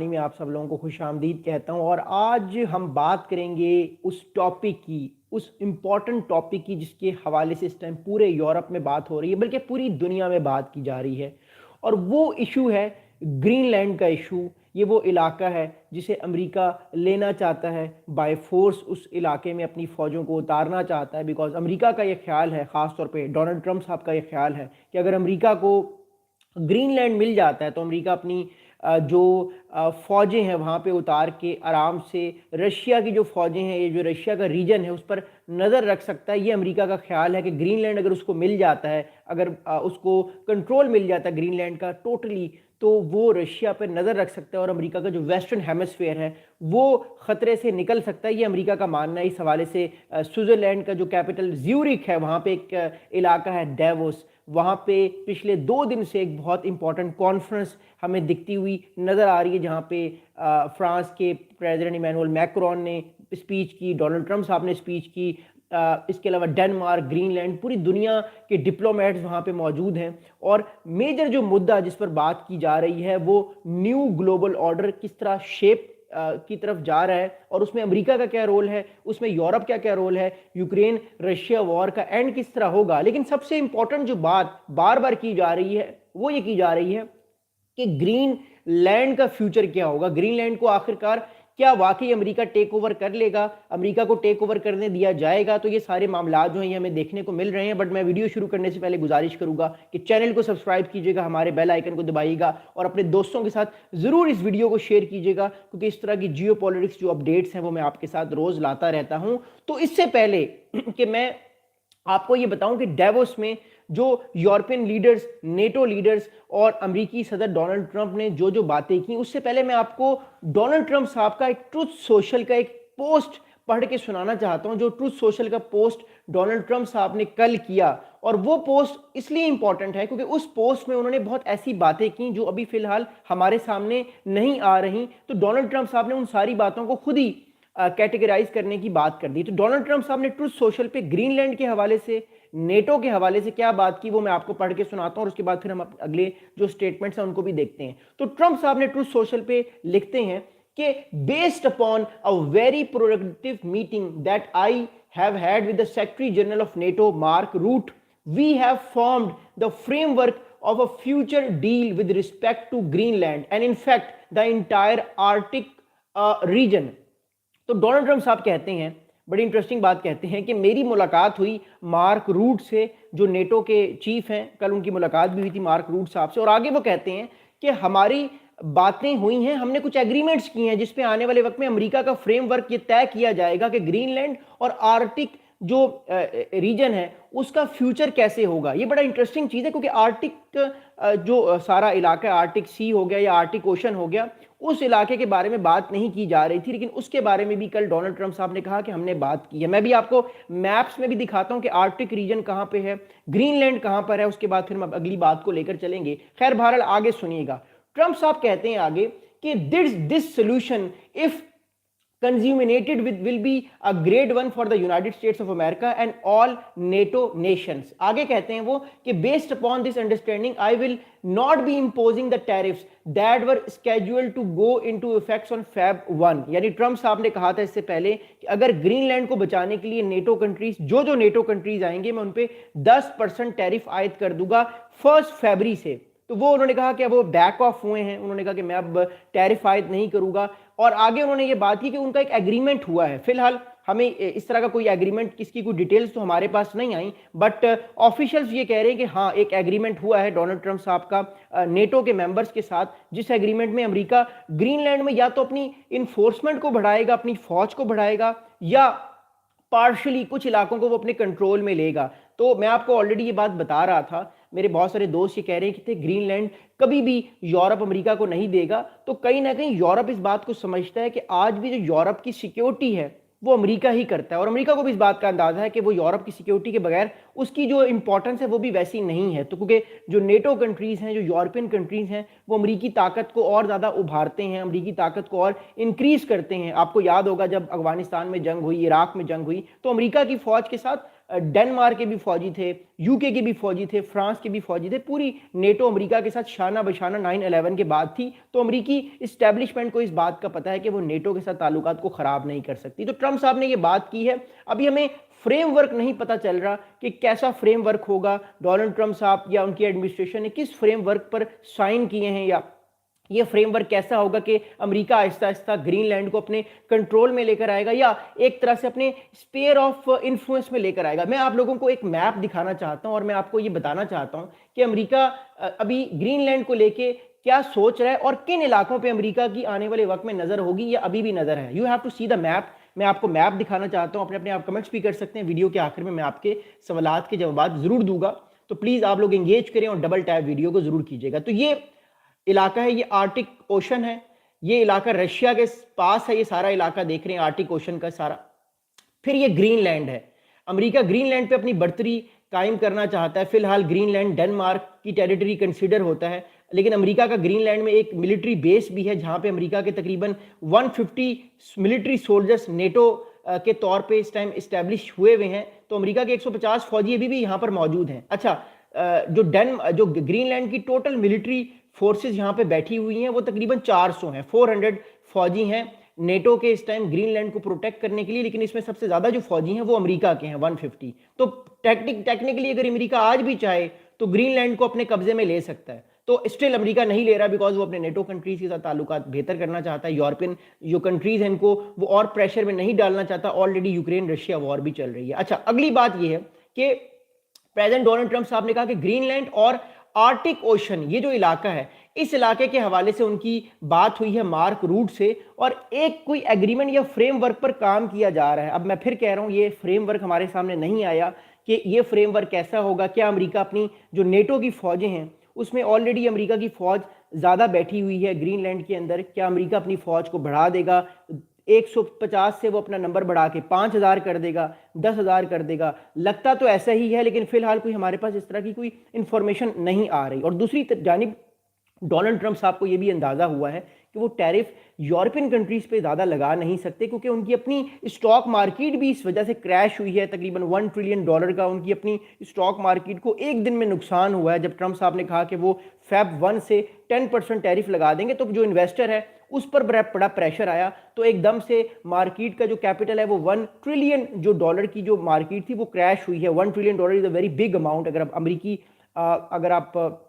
में आप सब लोगों को खुशामदीद कहता हूँ। और आज हम बात करेंगे उस टॉपिक की, उस इम्पॉर्टेंट टॉपिक की जिसके हवाले से इस टाइम पूरे यूरोप में बात हो रही है, बल्कि पूरी दुनिया में बात की जा रही है। और वो इशू है ग्रीनलैंड का इशू। ये वो इलाका है जिसे अमेरिका लेना चाहता है, बाय फोर्स उस इलाके में अपनी फ़ौजों को उतारना चाहता है। बिकॉज अमेरिका का ये ख्याल है, ख़ास तौर पे डोनाल्ड ट्रंप साहब का ये ख्याल है कि अगर अमेरिका को ग्रीनलैंड मिल जाता है तो अमेरिका अपनी जो फ़ौजें हैं वहाँ पे उतार के आराम से रशिया की जो फ़ौजें हैं, ये जो रशिया का रीजन है उस पर नज़र रख सकता है। ये अमेरिका का ख्याल है कि ग्रीनलैंड अगर उसको मिल जाता है, अगर उसको कंट्रोल मिल जाता है ग्रीनलैंड का टोटली, तो वो रशिया पर नज़र रख सकता है और अमेरिका का जो वेस्टर्न हेमिस्फेयर है वो ख़तरे से निकल सकता है। ये अमेरिका का मानना है। इस हवाले से स्विट्ज़रलैंड का जो कैपिटल ज्यूरिख है वहाँ पे एक इलाका है डेवोस, वहाँ पे पिछले 2 दिन से एक बहुत इंपॉर्टेंट कॉन्फ्रेंस हमें दिखती हुई नज़र आ रही है, जहाँ पे फ्रांस के प्रेसिडेंट इमैनुअल मैक्रोन ने स्पीच की, डोनाल्ड ट्रंप साहब ने स्पीच की, इसके अलावा डेनमार्क, ग्रीनलैंड, पूरी दुनिया के डिप्लोमेट्स वहाँ पे मौजूद हैं। और मेजर जो मुद्दा जिस पर बात की जा रही है वो न्यू ग्लोबल ऑर्डर किस तरह शेप की तरफ जा रहा है और उसमें अमेरिका का क्या रोल है, उसमें यूरोप का क्या रोल है, यूक्रेन रशिया वॉर का एंड किस तरह होगा। लेकिन सबसे इंपॉर्टेंट जो बात बार बार की जा रही है वो ये की जा रही है कि ग्रीन लैंड का फ्यूचर क्या होगा। ग्रीनलैंड को आखिरकार क्या वाकई अमेरिका टेक ओवर कर लेगा, अमेरिका को टेक ओवर करने दिया जाएगा। तो ये सारे मामला जो हैं ये हमें देखने को मिल रहे हैं। बट मैं वीडियो शुरू करने से पहले गुजारिश करूंगा कि चैनल को सब्सक्राइब कीजिएगा, हमारे बेल आइकन को दबाइएगा और अपने दोस्तों के साथ जरूर इस वीडियो को शेयर कीजिएगा, क्योंकि इस तरह की जियो पॉलिटिक्स जो अपडेट्स हैं वो मैं आपके साथ रोज लाता रहता हूं। तो इससे पहले कि मैं आपको ये बताऊं कि डेवोस में जो यूरोपियन लीडर्स, नेटो लीडर्स और अमेरिकी सदर डोनाल्ड ट्रंप ने जो जो बातें की, उससे पहले मैं आपको डोनाल्ड ट्रंप साहब का एक ट्रुथ सोशल का एक पोस्ट पढ़ के सुनाना चाहता हूं, जो ट्रुथ सोशल का पोस्ट डोनाल्ड ट्रंप साहब ने कल किया। और वो पोस्ट इसलिए इंपॉर्टेंट है क्योंकि उस पोस्ट में उन्होंने बहुत ऐसी बातें की जो अभी फिलहाल हमारे सामने नहीं आ रही। तो डोनाल्ड ट्रंप साहब ने उन सारी बातों को खुद ही कैटेगराइज करने की बात कर दी। तो डोनाल्ड ट्रंप साहब ने ट्रुथ सोशल पे ग्रीनलैंड के हवाले से, नेटो के हवाले से क्या बात की वो मैं आपको पढ़ के सुनाता हूं और उसके बाद फिर हम अगले जो स्टेटमेंट्स हैं उनको भी देखते हैं। तो ट्रंप साहब ने ट्रुथ सोशल पे लिखते हैं कि based upon a very productive meeting that I have had with the secretary general of NATO Mark Rutte, we have formed the framework of a future deal with respect to Greenland and in fact the entire Arctic region। तो Donald Trump साहब कहते हैं, बड़ी interesting बात कहते हैं कि मेरी मुलाकात हुई मार्क रूट से, जो नेटो के चीफ हैं। कल उनकी मुलाकात भी हुई थी मार्क रूट साहब से। और आगे वो कहते हैं कि हमारी बातें हुई हैं, हमने कुछ एग्रीमेंट्स किए हैं जिसपे आने वाले वक्त में अमेरिका का फ्रेमवर्क ये तय किया जाएगा कि ग्रीनलैंड और आर्टिक जो रीजन है उसका फ्यूचर कैसे होगा। ये बड़ा इंटरेस्टिंग चीज़ है क्योंकि आर्टिक जो सारा इलाका, आर्टिक सी हो गया या आर्टिक ओशन हो गया, उस इलाके के बारे में बात नहीं की जा रही थी, लेकिन उसके बारे में भी कल डोनाल्ड ट्रंप साहब ने कहा कि हमने बात की है। मैं भी आपको मैप्स में भी दिखाता हूं कि आर्टिक रीजन कहां पे है, ग्रीनलैंड कहां पर है, उसके बाद फिर हम अगली बात को लेकर चलेंगे। खैर बहरहाल आगे सुनिएगा। ट्रंप साहब कहते हैं आगे कि this solution if consummated with will be a great one for the United States of America and all NATO nations। आगे कहते हैं वो कि based upon this understanding I will not be imposing the tariffs that were scheduled to go into effects on Feb 1। यानी Trump साहब ने कहा था इससे पहले कि अगर ग्रीनलैंड को बचाने के लिए नेटो कंट्रीज, जो नेटो कंट्रीज आएंगे, मैं उन पे 10% टैरिफ आयद कर दूंगा 1 फरवरी से। तो वो उन्होंने कहा कि वो बैक ऑफ हुए हैं, उन्होंने कहा कि मैं अब टैरिफ आयद नहीं करूंगा। और आगे उन्होंने ये बात की कि उनका एक एग्रीमेंट हुआ है। फिलहाल हमें इस तरह का कोई एग्रीमेंट, किसकी कोई डिटेल्स तो हमारे पास नहीं आई, बट ऑफिशियल्स ये कह रहे हैं कि हाँ एक एग्रीमेंट हुआ है डोनाल्ड ट्रंप साहब का नेटो के मेंबर्स के साथ, जिस एग्रीमेंट में अमेरिका ग्रीनलैंड में या तो अपनी इन्फोर्समेंट को बढ़ाएगा, अपनी फौज को बढ़ाएगा, या पार्शली कुछ इलाकों को वो अपने कंट्रोल में लेगा। तो मैं आपको ऑलरेडी ये बात बता रहा था, मेरे बहुत सारे दोस्त ये कह रहे हैं कि ग्रीनलैंड कभी भी यूरोप अमेरिका को नहीं देगा। तो कहीं ना कहीं यूरोप इस बात को समझता है कि आज भी जो यूरोप की सिक्योरिटी है वो अमेरिका ही करता है, और अमेरिका को भी इस बात का अंदाजा है कि वो यूरोप की सिक्योरिटी के बगैर उसकी जो इंपॉर्टेंस है वो भी वैसी नहीं है। तो क्योंकि जो नेटो कंट्रीज हैं, जो यूरोपियन कंट्रीज हैं, वो अमेरिकी ताकत को और ज़्यादा उभारते हैं, अमेरिकी ताकत को और इंक्रीज करते हैं। आपको याद होगा जब अफगानिस्तान में जंग हुई, इराक में जंग हुई, तो अमेरिका की फौज के साथ डेनमार्क के भी फौजी थे, यूके के भी फौजी थे, फ्रांस के भी फौजी थे। पूरी नेटो अमेरिका के साथ शाना बशाना 9/11 के बाद थी। तो अमेरिकी इस्टेब्लिशमेंट को इस बात का पता है कि वो नेटो के साथ ताल्लुकात को ख़राब नहीं कर सकती। तो ट्रंप साहब ने ये बात की है। अभी हमें फ्रेमवर्क नहीं पता चल रहा कि कैसा फ्रेमवर्क होगा, डोनाल्ड ट्रंप साहब या उनकी एडमिनिस्ट्रेशन ने किस फ्रेमवर्क पर साइन किए हैं, या ये फ्रेमवर्क कैसा होगा कि अमेरिका आहिस्ता आहिस्ता ग्रीनलैंड को अपने कंट्रोल में लेकर आएगा या एक तरह से अपने स्पेयर ऑफ इन्फ्लुएंस में लेकर आएगा। मैं आप लोगों को एक मैप दिखाना चाहता हूं और मैं आपको ये बताना चाहता हूं कि अमेरिका अभी ग्रीनलैंड को लेके क्या सोच रहा है और किन इलाकों पे अमेरिका की आने वाले वक्त में नजर होगी या अभी भी नजर है। You have to see the map. मैं आपको मैप दिखाना चाहता हूं, अपने अपने आप कमेंट्स भी कर सकते हैं। वीडियो के आखिर में मैं आपके सवालात के जवाब जरूर दूंगा, तो प्लीज आप लोग एंगेज करें और डबल टैप वीडियो को जरूर कीजिएगा। तो ये इलाका है, ये आर्टिक ओशन है, ये इलाका रशिया के पास है, ये सारा इलाका देख रहे हैं आर्टिक ओशन का सारा। फिर ये ग्रीनलैंड है। अमेरिका ग्रीनलैंड पे अपनी बढ़तरी कायम करना चाहता है। फिलहाल ग्रीनलैंड डेनमार्क की टेरिटरी कंसीडर होता है, लेकिन अमेरिका का ग्रीनलैंड में एक मिलिट्री बेस भी है जहां पे अमेरिका के तकरीबन 150 मिलिट्री सोल्जर्स नेटो के तौर पे इस टाइम इस्टेब्लिश हुए हैं। तो अमेरिका के 150 फौजी अभी भी यहाँ पर मौजूद हैं। अच्छा, जो ग्रीनलैंड की टोटल मिलिट्री फोर्सेस यहाँ पे बैठी हुई हैं वो तकरीबन 400 हैं, 400 फौजी हैं नेटो के इस टाइम ग्रीनलैंड को प्रोटेक्ट करने के लिए। लेकिन इसमें सबसे ज्यादा जो फौजी हैं वो अमेरिका के हैं, 150। तो टेक्निकली अगर अमेरिका आज भी चाहे तो ग्रीनलैंड को अपने कब्जे में ले सकता है। तो स्टिल अमेरिका नहीं ले रहा, बिकॉज वो अपने नेटो कंट्रीज के साथ ताल्लुकात बेहतर करना चाहता है। यूरोपियन जो कंट्रीज हैं इनको वो और प्रेशर में नहीं डालना चाहता। ऑलरेडी यूक्रेन रशिया वॉर भी चल रही है। अच्छा, अगली बात ये है कि प्रेसिडेंट डोनाल्ड ट्रंप साहब ने कहा कि ग्रीनलैंड और आर्टिक ओशन, ये जो इलाका है, इस इलाके के हवाले से उनकी बात हुई है मार्क रूट से और एक कोई एग्रीमेंट या फ्रेमवर्क पर काम किया जा रहा है। अब मैं फिर कह रहा हूं, ये फ्रेमवर्क हमारे सामने नहीं आया कि ये फ्रेमवर्क कैसा होगा। क्या अमेरिका अपनी जो नेटो की फौजें हैं उसमें ऑलरेडी अमेरिका की फौज ज़्यादा बैठी हुई है ग्रीनलैंड के अंदर, क्या अमेरिका अपनी फौज को बढ़ा देगा? 150 से वो अपना नंबर बढ़ा के 5000 कर देगा, 10,000 कर देगा? लगता तो ऐसा ही है, लेकिन फिलहाल कोई हमारे पास इस तरह की कोई इंफॉर्मेशन नहीं आ रही। और दूसरी जानिब डोनाल्ड ट्रंप साहब को यह भी अंदाजा हुआ है कि वो टैरिफ यूरोपियन कंट्रीज पे ज़्यादा लगा नहीं सकते, क्योंकि उनकी अपनी स्टॉक मार्केट भी इस वजह से क्रैश हुई है। तकरीबन $1 ट्रिलियन का उनकी अपनी स्टॉक मार्केट को एक दिन में नुकसान हुआ है। जब ट्रंप साहब ने कहा कि वो फेब 1 से 10% टैरिफ लगा देंगे, तो जो इन्वेस्टर है उस पर बड़ा प्रेशर आया, तो एकदम से मार्केट का जो कैपिटल है वो $1 ट्रिलियन जो डॉलर की जो मार्केट थी वो क्रैश हुई है। $1 trillion is a very big amount. अगर आप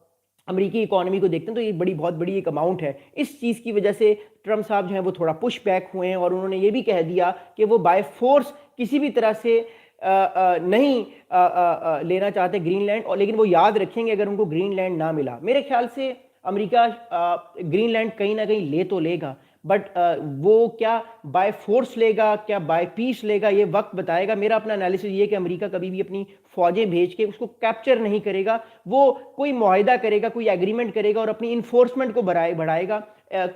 अमेरिकी इकोनॉमी को देखते हैं तो ये बहुत बड़ी एक अमाउंट है। इस चीज़ की वजह से ट्रंप साहब जो है वो थोड़ा पुश बैक हुए हैं और उन्होंने ये भी कह दिया कि वो बाय फोर्स किसी भी तरह से नहीं लेना चाहते ग्रीनलैंड, और लेकिन वो याद रखेंगे अगर उनको ग्रीनलैंड ना मिला। मेरे ख्याल से अमेरिका ग्रीनलैंड कहीं ना कहीं ले तो लेगा, बट वो क्या बाय फोर्स लेगा, क्या बाय पीस लेगा, ये वक्त बताएगा। मेरा अपना एनालिसिस ये है कि अमेरिका कभी भी अपनी फौजें भेज के उसको कैप्चर नहीं करेगा, वो कोई मुआहिदा करेगा, कोई एग्रीमेंट करेगा और अपनी इन्फोर्समेंट को बढ़ाएगा।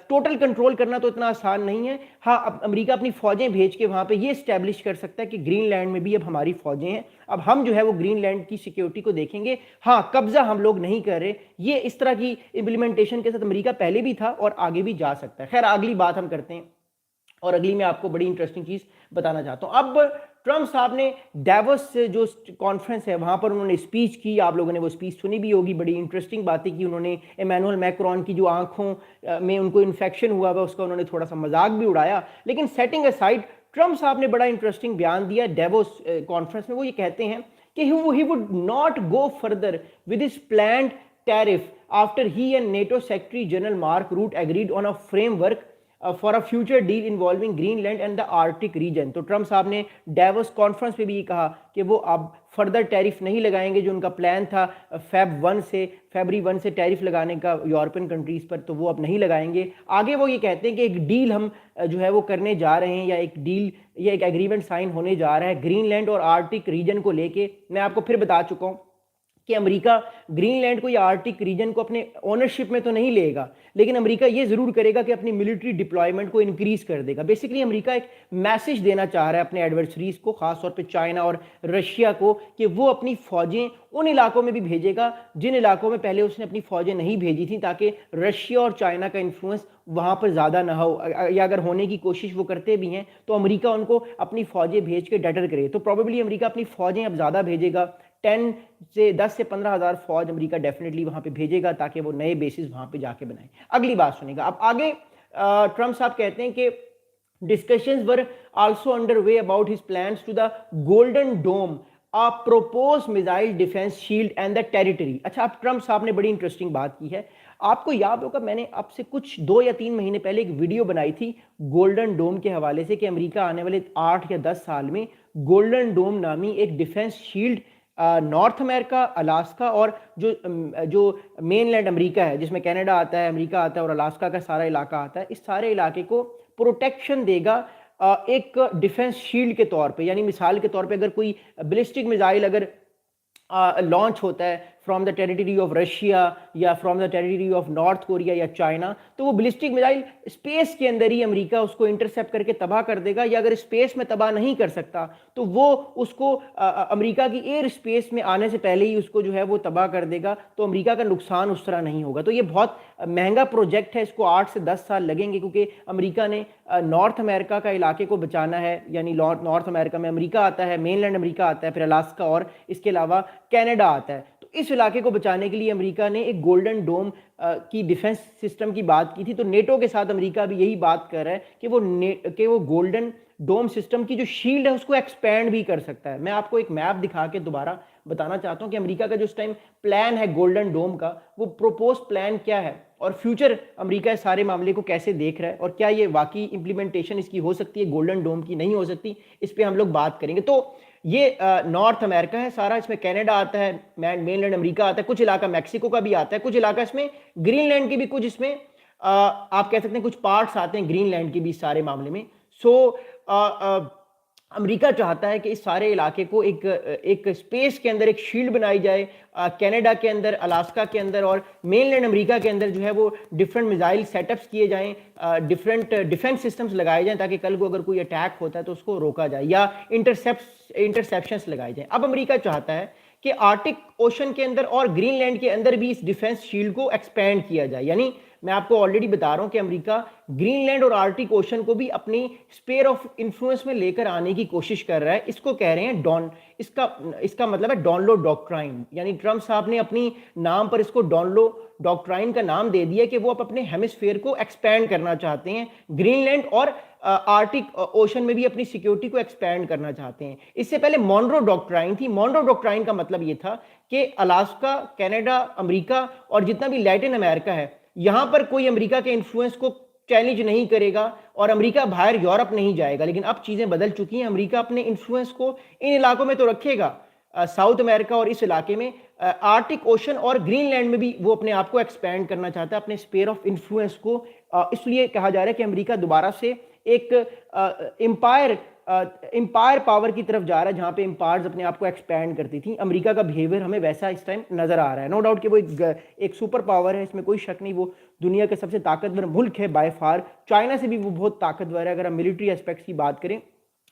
टोटल कंट्रोल करना तो इतना आसान नहीं है। हाँ, अब अमेरिका अपनी फौजें भेज के वहाँ पे ये इस्टेब्लिश कर सकता है कि ग्रीनलैंड में भी अब हमारी फौजें हैं, अब हम जो है वो ग्रीनलैंड की सिक्योरिटी को देखेंगे। हाँ, कब्जा हम लोग नहीं कर रहे। ये इस तरह की इम्प्लीमेंटेशन के साथ अमेरिका पहले भी था और आगे भी जा सकता है। खैर, अगली बात हम करते हैं और अगली मैं आपको बड़ी इंटरेस्टिंग चीज़ बताना चाहता हूँ। अब ट्रंप साहब ने डेवोस जो कॉन्फ्रेंस है वहाँ पर उन्होंने स्पीच की। आप लोगों ने वो स्पीच सुनी भी होगी। बड़ी इंटरेस्टिंग बातें की उन्होंने। इमैनुअल मैक्रोन की जो आंखों में उनको इन्फेक्शन हुआ हुआ उसका उन्होंने थोड़ा सा मजाक भी उड़ाया। लेकिन सेटिंग असाइड, ट्रंप साहब ने बड़ा इंटरेस्टिंग बयान दिया डेवोस कॉन्फ्रेंस में। वो ये कहते हैं कि he would not go further with his planned tariff after he and NATO Secretary General Mark Rutte agreed on a framework for a future deal involving Greenland and the Arctic region। तो Trump साहब ने DeVos conference पे भी ये कहा कि वो अब फर्दर टैरिफ नहीं लगाएंगे। जो उनका प्लान था फरवरी 1 से टैरिफ लगाने का यूरोपियन कंट्रीज पर, तो वो अब नहीं लगाएंगे। आगे वो ये कहते हैं कि एक डील हम जो है वो करने जा रहे हैं, या एक एग्रीमेंट साइन होने जा रहा है ग्रीनलैंड और आर्टिक रीजन को लेके। मैं आपको फिर बता चुका हूँ कि अमेरिका ग्रीनलैंड को या आर्टिक रीजन को अपने ओनरशिप में तो नहीं लेगा, लेकिन अमेरिका ये जरूर करेगा कि अपनी मिलिट्री डिप्लॉयमेंट को इंक्रीज कर देगा। बेसिकली अमेरिका एक मैसेज देना चाह रहा है अपने एडवर्सरीज को, खासतौर पे चाइना और रशिया को, कि वो अपनी फौजें उन इलाकों में भी भेजेगा जिन इलाकों में पहले उसने अपनी फौजें नहीं भेजी थी, ताकि रशिया और चाइना का इन्फ्लुएंस वहां पर ज़्यादा ना हो, या अगर होने की कोशिश वो करते भी हैं तो अमेरिका उनको अपनी फौजें भेज के डटर करे। तो प्रॉबेबली अमेरिका अपनी फौजें अब ज़्यादा भेजेगा, 10 से 15 हज़ार फौज अमेरिका डेफिनेटली वहां पे भेजेगा, ताकि वो नए बेसिस वहां पे जाके बनाए। अगली बात सुनेगा अब आगे। ट्रम्प साहब कहते हैं कि discussions were also underway about his plans to the Golden Dome, a proposed missile defense shield and the territory। अच्छा, अब ट्रम्प साहब ने बड़ी इंटरेस्टिंग बात की है। आपको याद होगा मैंने आपसे कुछ 2 या 3 महीने पहले एक वीडियो बनाई थी गोल्डन डोम के हवाले से, कि अमेरिका आने वाले 8 या 10 साल में गोल्डन डोम नामी एक defence shield north America, Alaska और जो मेनलैंड अमेरिका है, जिसमें कनाडा आता है, अमेरिका आता है और अलास्का का सारा इलाका आता है, इस सारे इलाके को प्रोटेक्शन देगा एक डिफेंस शील्ड के तौर पे। यानी मिसाल के तौर पे अगर कोई बैलिस्टिक मिसाइल अगर लॉन्च होता है from the territory of Russia या from the territory of North Korea या चाइना, तो वो बैलिस्टिक मिसाइल स्पेस के अंदर ही अमेरिका उसको इंटरसेप्ट करके तबाह कर देगा, या अगर स्पेस में तबाह नहीं कर सकता तो वो उसको अमेरिका की एयर स्पेस में आने से पहले ही उसको जो है वो तबाह कर देगा। तो अमेरिका का नुकसान उस तरह नहीं होगा। तो ये बहुत महंगा प्रोजेक्ट है, इसको 8 से 10 साल लगेंगे, क्योंकि अमेरिका ने नॉर्थ अमेरिका का इलाके को बचाना है। यानी नॉर्थ अमेरिका में अमेरिका आता है, मेनलैंड अमेरिका आता है, फिर अलास्का और इसके अलावा कनाडा आता है। तो इस इलाके को बचाने के लिए अमेरिका ने एक गोल्डन डोम की डिफेंस सिस्टम की बात की थी। तो नेटो के साथ अमेरिका भी यही बात कर रहा है कि वो गोल्डन डोम सिस्टम की जो शील्ड है उसको एक्सपैंड भी कर सकता है। मैं आपको एक मैप दिखा के दोबारा बताना चाहता हूं कि अमेरिका का जो इस टाइम प्लान है गोल्डन डोम का, वो प्रोपोज प्लान क्या है और फ्यूचर अमेरिका इस सारे मामले को कैसे देख रहा है, और क्या ये वाकई इंप्लीमेंटेशन इसकी हो सकती है गोल्डन डोम की, नहीं हो सकती, इस पर हम लोग बात करेंगे। तो ये नॉर्थ अमेरिका है सारा, इसमें कनाडा आता है, मेनलैंड अमेरिका आता है, कुछ इलाका मैक्सिको का भी आता है, कुछ इलाका इसमें ग्रीनलैंड की भी, कुछ इसमें आप कह सकते हैं कुछ पार्ट्स आते हैं ग्रीनलैंड के भी इस सारे मामले में। सो अमेरिका चाहता है कि इस सारे इलाके को एक स्पेस के अंदर एक शील्ड बनाई जाए, कनाडा के अंदर, अलास्का के अंदर और मेनलैंड अमेरिका के अंदर जो है वो डिफरेंट मिसाइल सेटअप्स किए जाएं, डिफरेंट डिफेंस सिस्टम्स लगाए जाएं, ताकि कल को अगर कोई अटैक होता है तो उसको रोका जाए, या इंटरसेप्शंस लगाए जाएं। अब अमेरिका चाहता है कि आर्टिक ओशन के अंदर और ग्रीनलैंड के अंदर भी इस डिफेंस शील्ड को एक्सपेंड किया जाए। यानी मैं आपको ऑलरेडी बता रहा हूं कि अमेरिका ग्रीनलैंड और आर्टिक ओशन को भी अपनी स्पेयर ऑफ इन्फ्लुएंस में लेकर आने की कोशिश कर रहा है। इसको कह रहे हैं इसका मतलब है डॉनलो डॉक्ट्राइन। यानी ट्रम्प साहब ने अपनी नाम पर इसको डॉनलो डॉक्ट्राइन का नाम दे दिया कि वो अपने हेमिस्फीयर को एक्सपैंड करना चाहते हैं, ग्रीनलैंड और आर्टिक ओशन में भी अपनी सिक्योरिटी को एक्सपैंड करना चाहते हैं। इससे पहले मॉनरो डॉक्ट्राइन थी। मॉनरो डॉक्ट्राइन का मतलब ये था कि अलास्का, कनाडा, अमेरिका और जितना भी लैटिन अमेरिका है, यहां पर कोई अमेरिका के इन्फ्लुएंस को चैलेंज नहीं करेगा और अमेरिका बाहर यूरोप नहीं जाएगा। लेकिन अब चीजें बदल चुकी हैं, अमेरिका अपने इन्फ्लुएंस को इन इलाकों में तो रखेगा, साउथ अमेरिका और इस इलाके में, आर्टिक ओशन और ग्रीनलैंड में भी वो अपने आप को एक्सपैंड करना चाहता है, अपने स्पेयर ऑफ इन्फ्लुएंस को। इसलिए कहा जा रहा है कि अमेरिका दोबारा से एक एम्पायर पावर की तरफ जा रहा है, जहां पे एम्पायर्स अपने आप को एक्सपैंड करती थी। अमेरिका का बिहेवियर हमें वैसा इस टाइम नजर आ रहा है। नो डाउट कि वो एक सुपर पावर है, इसमें कोई शक नहीं। वो दुनिया के सबसे ताकतवर मुल्क है बाय फार, चाइना से भी वो बहुत ताकतवर है अगर हम मिलिट्री एस्पेक्ट्स की बात करें।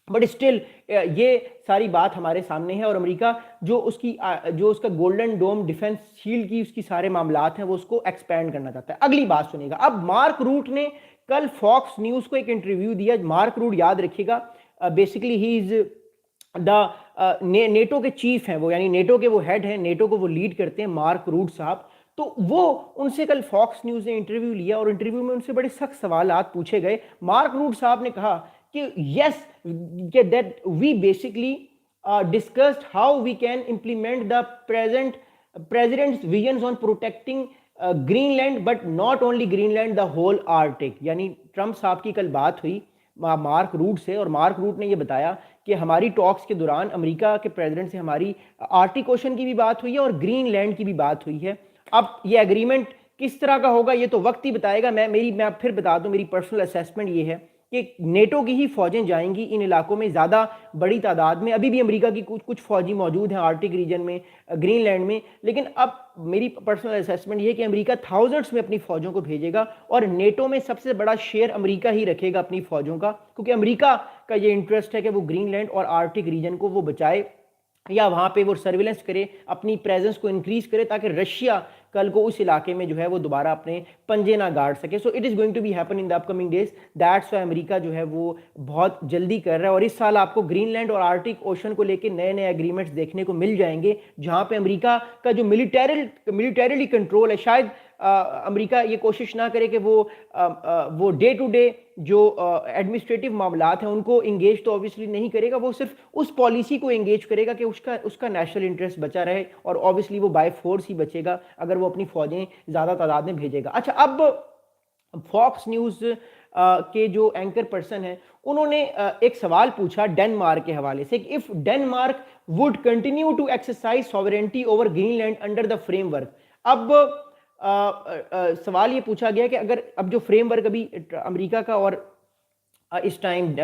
बट स्टिल ये सारी बात हमारे सामने है और अमेरिका जो उसका गोल्डन डोम डिफेंस शील्ड की उसकी सारे मामलात हैं वो उसको एक्सपैंड करना चाहता है। अगली बात सुनिएगा। अब मार्क रूट ने कल फॉक्स न्यूज को एक इंटरव्यू दिया। मार्क रूट याद रखिएगा, basically he is the NATO के चीफ हैं वो, यानी नेटो के वो हेड हैं, नेटो को वो लीड करते हैं मार्क रूट साहब। तो वो उनसे कल फॉक्स न्यूज ने इंटरव्यू लिया और इंटरव्यू में उनसे बड़े सख्त सवालात पूछे गए। मार्क रूट साहब ने कहा कि yes, that we basically discussed how we can implement the president's visions on protecting Greenland, but not only Greenland, the whole Arctic. यानी ट्रम्प साहब की कल बात हुई मार्क रूट से और मार्क रूट ने यह बताया कि हमारी टॉक्स के दौरान अमेरिका के प्रेसिडेंट से हमारी आर्टिक ओशन की भी बात हुई है और ग्रीनलैंड की भी बात हुई है। अब ये एग्रीमेंट किस तरह का होगा ये तो वक्त ही बताएगा। मैं फिर बता दूं, मेरी पर्सनल असेसमेंट ये है कि नेटो की ही फौजें जाएंगी इन इलाकों में ज़्यादा बड़ी तादाद में। अभी भी अमेरिका की कुछ कुछ फौजी मौजूद हैं आर्कटिक रीजन में, ग्रीनलैंड में, लेकिन अब मेरी पर्सनल असेसमेंट ये है कि अमेरिका थाउजेंड्स में अपनी फौजों को भेजेगा और नेटो में सबसे बड़ा शेयर अमेरिका ही रखेगा अपनी फौजों का, क्योंकि अमेरिका का ये इंटरेस्ट है कि वो ग्रीनलैंड और आर्कटिक रीजन को वो बचाए या वहां पे वो सर्विलेंस करे, अपनी प्रेजेंस को इंक्रीज करे, ताकि रशिया कल को उस इलाके में जो है वो दोबारा अपने पंजे ना गाड़ सके। So it is going to be happen in the upcoming days. That's why America जो है वो बहुत जल्दी कर रहा है और इस साल आपको ग्रीनलैंड और आर्टिक ओशन को लेकर नए नए एग्रीमेंट्स देखने को मिल जाएंगे, जहां पे अमेरिका का जो मिलिटरीली कंट्रोल है, शायद अमेरिका ये कोशिश ना करे कि वो डे टू डे जो एडमिनिस्ट्रेटिव मामलात हैं उनको इंगेज तो ऑब्वियसली नहीं करेगा, वो सिर्फ उस पॉलिसी को इंगेज करेगा कि उसका नेशनल इंटरेस्ट बचा रहे, और ऑब्वियसली वो बाय फोर्स ही बचेगा अगर वो अपनी फौजें ज़्यादा तादाद में भेजेगा। अच्छा, अब फॉक्स न्यूज़ के जो एंकर पर्सन हैं उन्होंने एक सवाल पूछा डेनमार्क के हवाले से कि if Denmark would continue to exercise sovereignty over Greenland under the framework. अब सवाल ये पूछा गया कि अगर अब जो फ्रेमवर्क अभी अमेरिका का और इस टाइम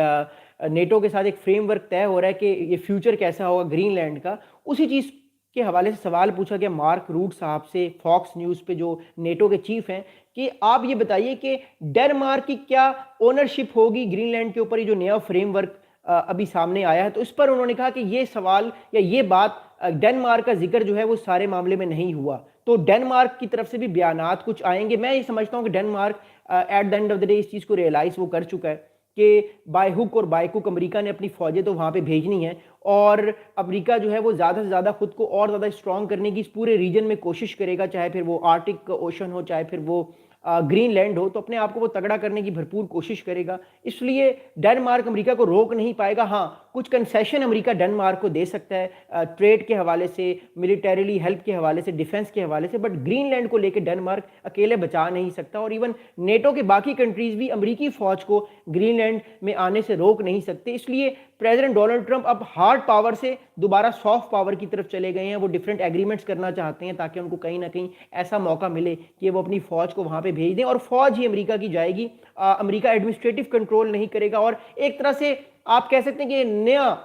नेटो के साथ एक फ्रेमवर्क तय हो रहा है कि ये फ्यूचर कैसा होगा ग्रीनलैंड का, उसी चीज़ के हवाले से सवाल पूछा गया मार्क रूट साहब से, फॉक्स न्यूज़ पे जो नेटो के चीफ हैं, कि आप ये बताइए कि डेनमार्क की क्या ओनरशिप होगी ग्रीनलैंड के ऊपर, ये जो नया फ्रेमवर्क अभी सामने आया है। तो इस पर उन्होंने कहा कि ये सवाल या ये बात, डेनमार्क का जिक्र जो है वो सारे मामले में नहीं हुआ, तो डेनमार्क की तरफ से भी बयानात कुछ आएंगे। मैं ये समझता हूँ कि Denmark at the end of the day इस चीज़ को रियलाइज़ वो कर चुका है कि बाय हुक और बाय कुक अमेरिका ने अपनी फौजें तो वहाँ पे भेजनी है, और अमेरिका जो है वो ज़्यादा से ज़्यादा खुद को और ज़्यादा स्ट्रॉन्ग करने की इस पूरे रीजन में कोशिश करेगा, चाहे फिर वो आर्टिक ओशन हो, चाहे फिर वो ग्रीनलैंड हो, तो अपने आप को वो तगड़ा करने की भरपूर कोशिश करेगा। इसलिए डेनमार्क अमेरिका को रोक नहीं पाएगा। हाँ, कुछ कंसेशन अमेरिका डेनमार्क को दे सकता है ट्रेड के हवाले से, मिलिटरीली हेल्प के हवाले से, डिफेंस के हवाले से, बट ग्रीनलैंड को लेकर डेनमार्क अकेले बचा नहीं सकता, और इवन नेटो के बाकी कंट्रीज भी अमेरिकी फौज को ग्रीनलैंड में आने से रोक नहीं सकते। इसलिए प्रेसिडेंट डोनाल्ड ट्रंप अब हार्ड पावर से दोबारा सॉफ्ट पावर की तरफ चले गए हैं। वो डिफरेंट एग्रीमेंट्स करना चाहते हैं ताकि उनको कहीं ना कहीं ऐसा मौका मिले कि वो अपनी फौज को वहां पे भेज दें, और फौज ही अमेरिका की जाएगी। अमेरिका एडमिनिस्ट्रेटिव कंट्रोल नहीं करेगा, और एक तरह से आप कह सकते हैं कि नया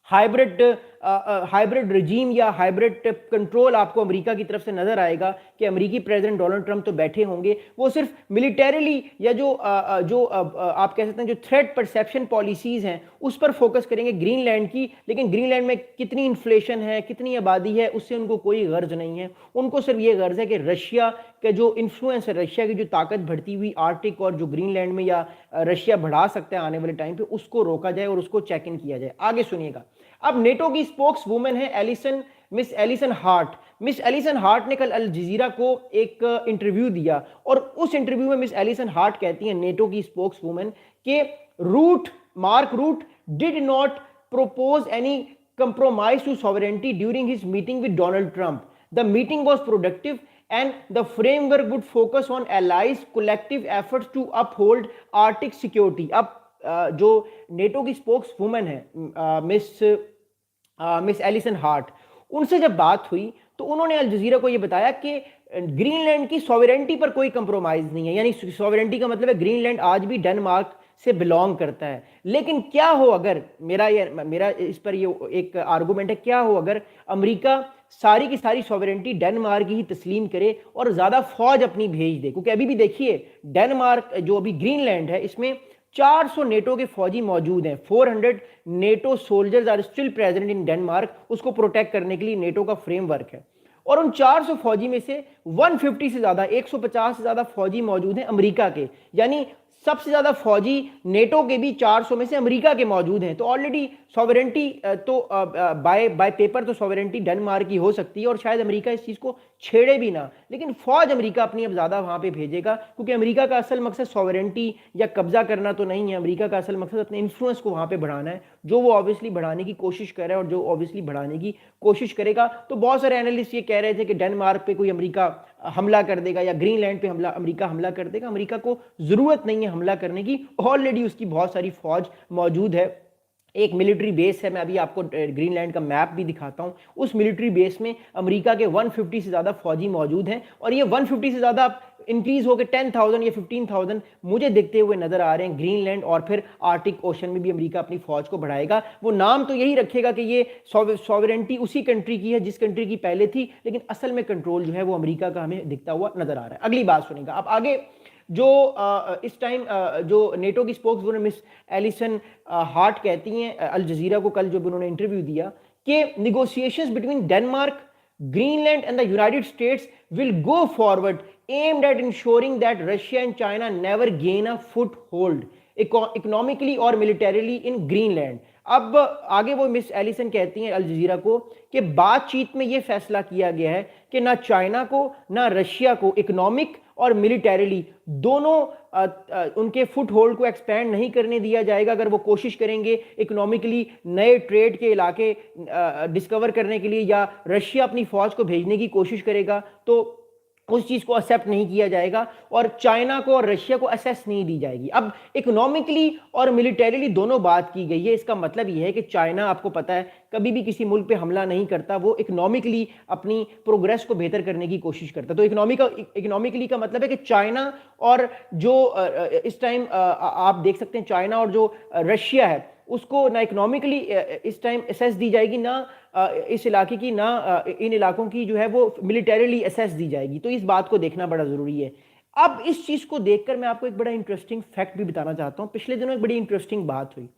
हाइब्रिड रजीम या हाइब्रिड कंट्रोल आपको अमेरिका की तरफ से नजर आएगा कि अमेरिकी प्रेसिडेंट डोनाल्ड ट्रंप तो बैठे होंगे, वो सिर्फ मिलिटरीली या जो आप कह सकते हैं जो थ्रेट परसेप्शन पॉलिसीज हैं उस पर फोकस करेंगे ग्रीनलैंड की। लेकिन ग्रीनलैंड में कितनी इन्फ्लेशन है, कितनी आबादी है, उससे उनको कोई गर्ज नहीं है। उनको सिर्फ ये गर्ज है कि रशिया का जो इन्फ्लुएंस है, रशिया की जो ताकत बढ़ती हुई आर्टिक और जो ग्रीनलैंड में या रशिया बढ़ा सकता है आने वाले टाइम पे, उसको रोका जाए और उसको चेक इन किया जाए। आगे सुनिएगा। अब नेटो की स्पोक्स वुमेन है miss Allison Hart. Miss Allison Hart ने कल अल जजीरा को एक इंटरव्यू दिया, और उस इंटरव्यू में मिस एलिसन हार्ट कहती हैं, नेटो की स्पोक्स वुमेन, के Mark Rutte did not propose any compromise to sovereignty during his meeting with Donald Trump. The meeting was productive and the framework would focus on allies' collective efforts to uphold Arctic security. अब जो NATO की spokeswoman है miss Allison heart, उनसे जब बात हुई तो उन्होंने अल जजीरा को यह बताया कि ग्रीनलैंड की सॉवरेंटी पर कोई कंप्रोमाइज नहीं है। यानी सॉवरेंटी का मतलब है ग्रीनलैंड आज भी डेनमार्क से बिलोंग करता है। लेकिन क्या हो अगर, मेरा इस पर ये एक आर्गुमेंट है, क्या हो अगर अमेरिका सारी की सारी सॉवरेंटी डेनमार्क ही तस्लीम करे और ज्यादा फौज अपनी भेज दे। क्योंकि अभी भी देखिए डेनमार्क जो अभी ग्रीनलैंड है इसमें 400 नेटो के फौजी मौजूद हैं। 400 NATO soldiers are still present in Denmark. उसको प्रोटेक्ट करने के लिए नेटो का फ्रेमवर्क है, और उन 400 फौजी में से 150 से ज्यादा, 150 से ज्यादा फौजी मौजूद हैं अमेरिका के। यानी सबसे ज्यादा फौजी नेटो के भी 400 में से अमेरिका के मौजूद हैं। तो ऑलरेडी सॉवरेंटी तो बाय पेपर तो सॉवरेंटी डेनमार्क की हो सकती है, और शायद अमेरिका इस चीज को छेड़े भी ना। लेकिन फौज अमेरिका अपनी अब ज्यादा वहां पे भेजेगा, क्योंकि अमेरिका का असल मकसद सॉवरेंटी या कब्जा करना तो नहीं है। अमेरिका का असल मकसद अपने इन्फ्लुएंस को वहां पे बढ़ाना है, जो वो ऑब्वियसली बढ़ाने की कोशिश कर रहा है और जो ऑब्वियसली बढ़ाने की कोशिश करेगा। तो बहुत सारे एनालिस्ट ये कह रहे थे कि डेनमार्क पे कोई अमेरिका हमला कर देगा या ग्रीनलैंड पे अमेरिका हमला कर देगा। अमेरिका को जरूरत नहीं है हमला करने की, ऑलरेडी उसकी बहुत सारी फौज मौजूद है एक मिलिट्री बेस है, मैं अभी आपको ग्रीनलैंड का मैप भी दिखाता हूं। उस मिलिट्री बेस में अमेरिका के 150 से ज़्यादा फौजी मौजूद हैं और ये 150 से ज़्यादा इंक्रीज होकर 10,000 या 15,000 मुझे दिखते हुए नजर आ रहे हैं ग्रीनलैंड, और फिर आर्टिक ओशन में भी अमेरिका अपनी फौज को बढ़ाएगा। वो नाम तो यही रखेगा कि ये सॉवरेंटी उसी कंट्री की है जिस कंट्री की पहले थी, लेकिन असल में कंट्रोल जो है वो अमेरिका का हमें दिखता हुआ नजर आ रहा है। अगली बात सुनेगा अब आगे। जो इस टाइम जो नेटो की स्पोक्स मिस एलिसन हार्ट कहती हैं अल जजीरा को, कल जब उन्होंने इंटरव्यू दिया कि negotiations between Denmark, Greenland and the United states will go forward aimed at ensuring that Russia and China never gain a foot hold economically और मिलिटरीली इन ग्रीनलैंड। अब आगे वो मिस एलिसन कहती हैं अल जजीरा को कि बातचीत में यह फैसला किया गया है कि ना चाइना को ना रशिया को इकोनॉमिक और मिलिटरीली दोनों उनके फुट होल्ड को एक्सपेंड नहीं करने दिया जाएगा। अगर वो कोशिश करेंगे इकोनॉमिकली नए ट्रेड के इलाके डिस्कवर करने के लिए, या रशिया अपनी फौज को भेजने की कोशिश करेगा, तो उस चीज को एक्सेप्ट नहीं किया जाएगा और चाइना को और रशिया को असेस नहीं दी जाएगी। अब इकोनॉमिकली और मिलिटरीली दोनों बात की गई है। इसका मतलब यह है कि चाइना, आपको पता है, कभी भी किसी मुल्क पे हमला नहीं करता, वो इकोनॉमिकली अपनी प्रोग्रेस को बेहतर करने की कोशिश करता है। तो इकोनॉमिकली का मतलब है कि चाइना और जो इस टाइम आप देख सकते हैं चाइना और जो रशिया है उसको ना इकोनॉमिकली इस टाइम असेस दी जाएगी, ना इस इलाके की, ना इन इलाकों की जो है वो मिलिटरीली असेस दी जाएगी। तो इस बात को देखना बड़ा ज़रूरी है। अब इस चीज़ को देखकर मैं आपको एक बड़ा इंटरेस्टिंग फैक्ट भी बताना चाहता हूँ। पिछले दिनों एक बड़ी इंटरेस्टिंग बात हुई।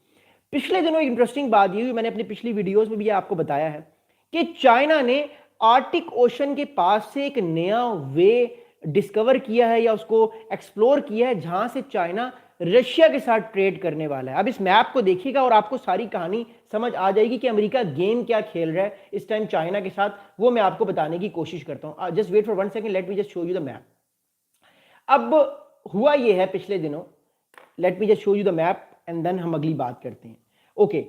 पिछले दिनों एक इंटरेस्टिंग बात ये हुई, मैंने अपनी पिछली वीडियोज़ में भी आपको बताया है कि चाइना ने आर्टिक ओशन के पास से एक नया वे डिस्कवर किया है या उसको एक्सप्लोर किया है, जहां से चाइना रशिया के साथ ट्रेड करने वाला है। अब इस मैप को देखिएगा और आपको सारी कहानी समझ आ जाएगी कि अमेरिका गेम क्या खेल रहा है इस टाइम चाइना के साथ। वो मैं आपको बताने की कोशिश करता हूं। Just wait for 1 second, let me just show you the map. अब हुआ ये है पिछले दिनों, let me just show you the map and then हम अगली बात करते हैं। ओके,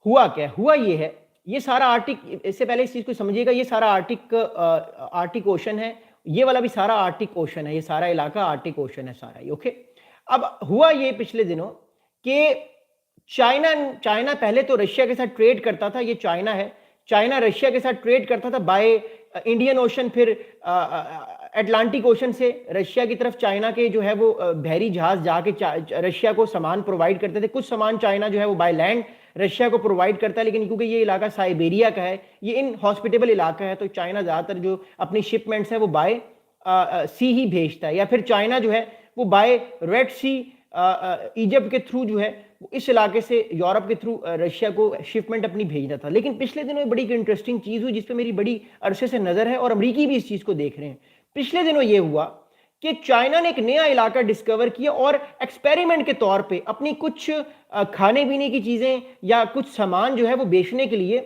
हुआ क्या? हुआ ये है, ये सारा आर्टिक, इससे पहले इस चीज को समझिएगा, ये सारा आर्टिक ओशन है, ये वाला भी सारा आर्टिक ओशन है, ये सारा इलाका आर्टिक ओशन है सारा ही। ओके, अब हुआ ये पिछले दिनों कि चाइना पहले तो रशिया के साथ ट्रेड करता था, ये चाइना है, चाइना रशिया के साथ ट्रेड करता था बाय इंडियन ओशन, फिर अटलांटिक ओशन से रशिया की तरफ चाइना के जो है वो बहरी जहाज जाके रशिया को सामान प्रोवाइड करते थे। कुछ सामान चाइना जो है वो बाय लैंड रशिया को प्रोवाइड करता है, लेकिन क्योंकि ये इलाका साइबेरिया का है, ये इनहॉस्पिटेबल इलाका है, तो चाइना ज़्यादातर जो अपनी शिपमेंट्स है वो बाय सी ही भेजता है, या फिर चाइना जो है वो बाय रेड सी इजिप्ट के थ्रू जो है इस इलाके से यूरोप के थ्रू रशिया को शिपमेंट अपनी भेजना था। लेकिन पिछले दिनों बड़ी इंटरेस्टिंग चीज हुई जिसपे मेरी बड़ी अरसे से नजर है और अमरीकी भी इस चीज को देख रहे हैं। पिछले दिनों ये हुआ कि चाइना ने एक नया इलाका डिस्कवर किया और एक्सपेरिमेंट के तौर पे अपनी कुछ खाने पीने की चीजें या कुछ सामान जो है वो बेचने के लिए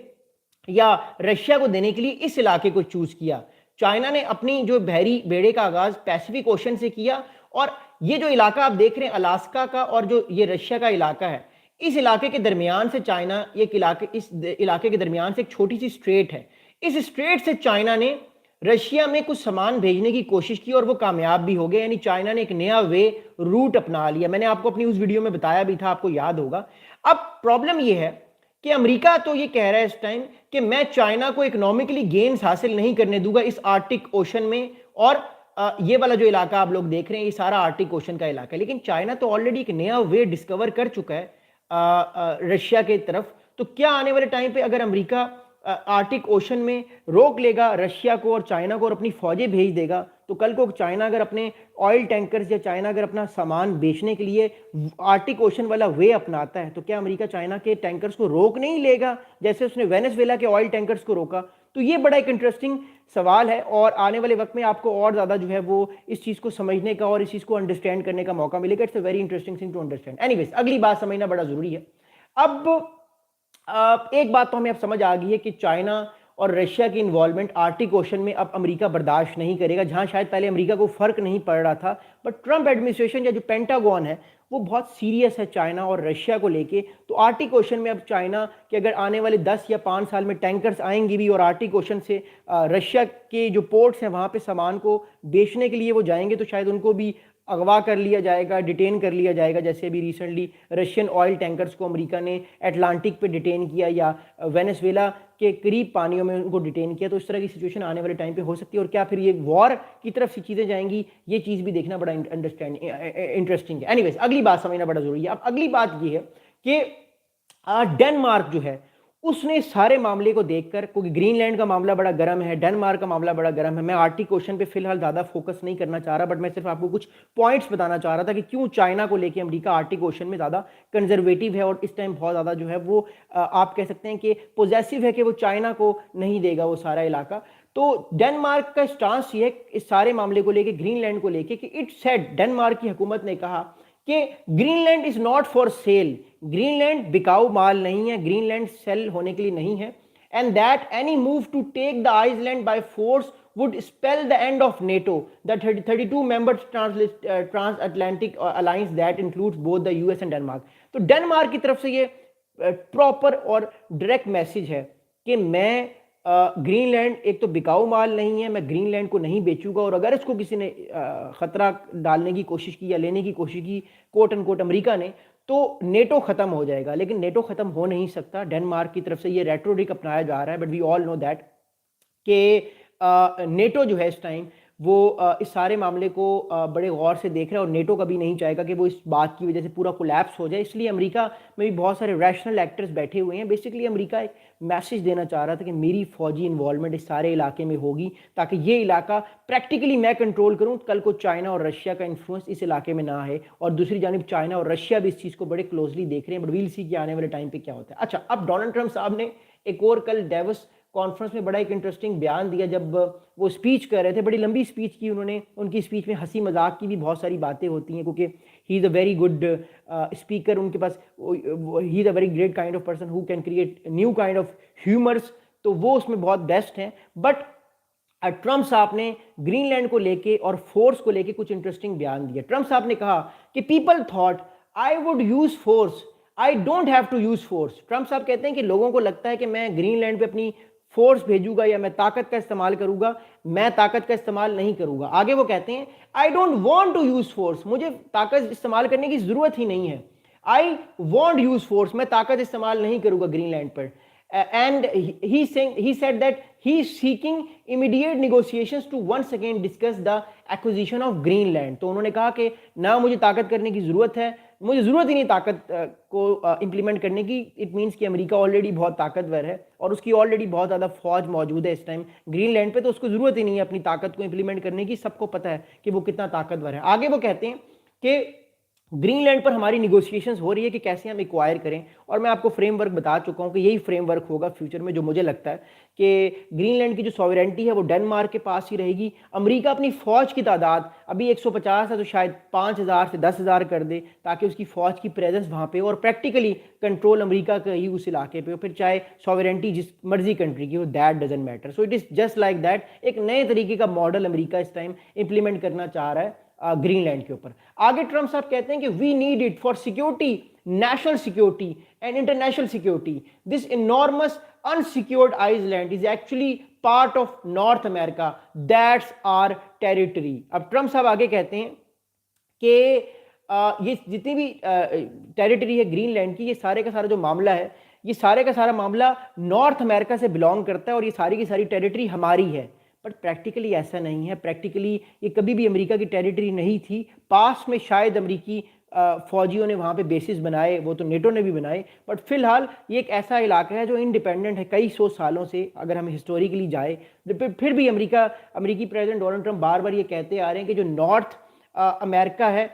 या रशिया को देने के लिए इस इलाके को चूज किया। चाइना ने अपनी जो बहरी बेड़े का आगाज पैसिफिक ओशन से किया, और ये जो इलाका आप देख रहे हैं अलास्का का और जो ये रशिया का इलाका है, इस इलाके के दरमियान से चाइना, इस इलाके के दरमियान से एक छोटी सी स्ट्रेट है, इस स्ट्रेट से चाइना ने रशिया में कुछ सामान भेजने की कोशिश की और वो कामयाब भी हो गए। यानी चाइना ने एक नया वे रूट अपना लिया। मैंने आपको अपनी उस वीडियो में बताया भी था, आपको याद होगा। अब प्रॉब्लम ये है कि अमेरिका तो ये कह रहा है इस टाइम कि मैं चाइना को इकोनॉमिकली गेन्स हासिल नहीं करने दूंगा इस आर्टिक ओशन में, और ये वाला जो इलाका आप लोग देख रहे हैं ये सारा आर्टिक ओशन का इलाका है। लेकिन चाइना तो ऑलरेडी एक नया वे डिस्कवर कर चुका है रशिया के तरफ। तो क्या आने वाले टाइम पे अगर अमेरिका आर्टिक ओशन में रोक लेगा रशिया को और चाइना को और अपनी फौजें भेज देगा, तो कल को चाइना अगर अपने ऑयल टैंकर्स या चाइना अगर अपना सामान बेचने के लिए आर्टिक ओशन वाला वे अपनाता है, तो क्या अमेरिका चाइना के टैंकर्स को रोक नहीं लेगा जैसे उसने वेनेजुएला के ऑयल टैंकर्स को रोका? तो ये बड़ा एक इंटरेस्टिंग सवाल है और आने वाले वक्त में आपको और ज़्यादा जो है वो इस चीज़ को समझने का और इस चीज़ को अंडरस्टैंड करने का मौका मिलेगा। It's a very interesting thing to understand. Anyways, अगली बात समझना बड़ा ज़रूरी है। अब एक बात तो हमें अब समझ आ गई है कि चाइना और रशिया की इन्वॉल्वमेंट आर्टिक ओशन में अब अमेरिका बर्दाश्त नहीं करेगा। जहां शायद पहले अमेरिका को फर्क नहीं पड़ रहा था, बट ट्रंप एडमिनिस्ट्रेशन या जो पेंटागन है वो बहुत सीरियस है चाइना और रशिया को लेके। तो आर्टिक ओशन में अब चाइना के अगर आने वाले 10 या 5 साल में टैंकर्स आएंगे भी और आर्टिक ओशन से रशिया के जो पोर्ट्स हैं वहां पे सामान को बेचने के लिए वो जाएंगे, तो शायद उनको भी अगवा कर लिया जाएगा, डिटेन कर लिया जाएगा, जैसे अभी रिसेंटली रशियन ऑयल टैंकर्स को अमेरिका ने अटलांटिक पे डिटेन किया या वेनेजुएला के करीब पानियों में उनको डिटेन किया। तो इस तरह की सिचुएशन आने वाले टाइम पे हो सकती है, और क्या फिर ये वॉर की तरफ से चीज़ें जाएंगी, ये चीज़ भी देखना बड़ा इंटरेस्टिंग है। एनीवेज, अगली बात समझना बड़ा जरूरी है। अब अगली बात ये है कि डेनमार्क जो है उसने सारे मामले को देखकर, क्योंकि ग्रीनलैंड का मामला बड़ा गर्म है, डेनमार्क का मामला बड़ा गर्म है, मैं आर्टिक क्वेश्चन पे फिलहाल ज़्यादा फोकस नहीं करना चाह रहा, बट मैं सिर्फ आपको कुछ पॉइंट्स बताना चाह रहा था कि क्यों चाइना को लेके अमेरिका आर्टिक क्वेश्चन में ज़्यादा कंजर्वेटिव है, और इस टाइम बहुत ज़्यादा जो है वो आप कह सकते हैं कि पॉजेसिव है, कि वो चाइना को नहीं देगा वो सारा इलाका। तो डेनमार्क का स्टांस ये है इस सारे मामले को लेके, ग्रीनलैंड को लेके, कि इट सेड, डेनमार्क की हुकूमत ने कहा कि Greenland is not for sale, Greenland बिकाऊ माल नहीं है, ग्रीनलैंड सेल होने के लिए नहीं है, and that any move to take the island by force would spell the end of NATO, the 32 member transatlantic alliance that includes both the US and Denmark। तो Denmark की तरफ से ये प्रॉपर और डायरेक्ट मैसेज है कि मैं Greenland एक तो बिकाऊ माल नहीं है, मैं ग्रीनलैंड को नहीं बेचूंगा, और अगर इसको किसी ने खतरा डालने की कोशिश की या लेने की कोशिश की कोट एंड कोट अमेरिका ने, तो नेटो खत्म हो जाएगा। लेकिन नेटो खत्म हो नहीं सकता, डेनमार्क की तरफ से ये रेटोरिक अपनाया जा रहा है, but we all know that कि नेटो जो है इस टाइम वो इस सारे मामले को बड़े गौर से देख रहा है, और नेटो कभी नहीं चाहेगा कि वो इस बात की वजह से पूरा कोलैप्स हो जाए। इसलिए अमेरिका में भी बहुत सारे रैशनल एक्टर्स बैठे हुए हैं। बेसिकली अमेरिका एक मैसेज देना चाह रहा था कि मेरी फौजी इन्वॉल्वमेंट इस सारे इलाके में होगी, ताकि ये इलाका प्रैक्टिकली मैं कंट्रोल करूं, कल को चाइना और रशिया का इन्फ्लुएंस इस इलाके में ना है। और दूसरी जानिब चाइना और रशिया भी इस चीज़ को बड़े क्लोजली देख रहे हैं, बट वील सी कि आने वाले टाइम पे क्या होता है। अच्छा, अब डोनाल्ड ट्रंप साहब ने एक और कल डेवस कॉन्फ्रेंस में बड़ा एक इंटरेस्टिंग बयान दिया, जब वो स्पीच कर रहे थे, बड़ी लंबी स्पीच की उन्होंने। उनकी स्पीच में हंसी मजाक की भी बहुत सारी बातें होती हैं, क्योंकि he is a very good speaker, उनके पास he is a very great kind of person who can create new kind of humours, तो वो उसमें बहुत बेस्ट हैं। बट ट्रंप साहब ने ग्रीनलैंड को लेके और फोर्स को लेके कुछ इंटरेस्टिंग बयान दिया। ट्रंप साहब ने कहा कि people thought I would use force, I don't have to use force. Trump साहब कहते हैं कि लोगों को लगता है कि मैं ग्रीनलैंड पे अपनी फोर्स भेजूंगा या मैं ताकत का इस्तेमाल करूंगा, मैं ताकत का इस्तेमाल नहीं करूंगा। आगे वो कहते हैं I don't want to use force, मुझे ताकत इस्तेमाल करने की जरूरत ही नहीं है। आई वांट यूज फोर्स, मैं ताकत इस्तेमाल नहीं करूंगा ग्रीनलैंड पर। and he said that he is seeking immediate negotiations to once again discuss the acquisition of Greenland। तो उन्होंने कहा कि ना मुझे ताकत करने की ज़रूरत है, मुझे ज़रूरत ही नहीं ताकत को इम्प्लीमेंट करने की। इट मीन्स कि अमेरिका ऑलरेडी बहुत ताकतवर है और उसकी ऑलरेडी बहुत ज़्यादा फौज मौजूद है इस टाइम ग्रीनलैंड पे, तो उसको ज़रूरत ही नहीं है अपनी ताकत को इम्प्लीमेंट करने की। सबको पता है कि वो कितना ताकतवर है। आगे वो कहते हैं कि ग्रीनलैंड पर हमारी निगोशिएशंस हो रही है कि कैसे हम एक्वायर करें, और मैं आपको फ्रेमवर्क बता चुका हूं कि यही फ्रेमवर्क होगा फ्यूचर में। जो मुझे लगता है कि ग्रीनलैंड की जो सॉवरेंटी है वो डेनमार्क के पास ही रहेगी। अमेरिका अपनी फ़ौज की तादाद अभी 150 है, तो शायद 5000 से 10,000 कर दे, ताकि उसकी फ़ौज की प्रेजेंस वहाँ पे और प्रैक्टिकली कंट्रोल अमेरिका का ही उस इलाके पे हो। फिर चाहे सॉवरेंटी जिस मर्जी कंट्री की हो, that doesn't matter. So it is just like that. एक नए तरीके का मॉडल अमेरिका इस टाइम इंप्लीमेंट करना चाह रहा है ग्रीनलैंड के ऊपर। आगे ट्रंप साहब कहते हैं कि we need it for security, national security and international security. This enormous unsecured island is actually part of North America, that's our territory. अब ट्रंप साहब आगे कहते हैं कि ये जितनी भी टेरिटरी है ग्रीनलैंड की, ये सारे का सारा जो मामला है, ये सारे का सारा मामला नॉर्थ अमेरिका से बिलोंग करता है, और ये सारी की सारी टेरिटरी हमारी है। बट प्रैक्टिकली ऐसा नहीं है। प्रैक्टिकली ये कभी भी अमेरिका की टेरिटरी नहीं थी। पास में शायद अमेरिकी फौजियों ने वहाँ पे बेसिस बनाए, वो तो नेटो ने भी बनाए, बट फिलहाल ये एक ऐसा इलाका है जो इंडिपेंडेंट है कई सौ सालों से। अगर हम हिस्टोरिकली जाए तो फिर भी अमेरिकी प्रेसिडेंट डोनाल्ड ट्रंप बार बार ये कहते आ रहे हैं कि जो नॉर्थ अमेरिका है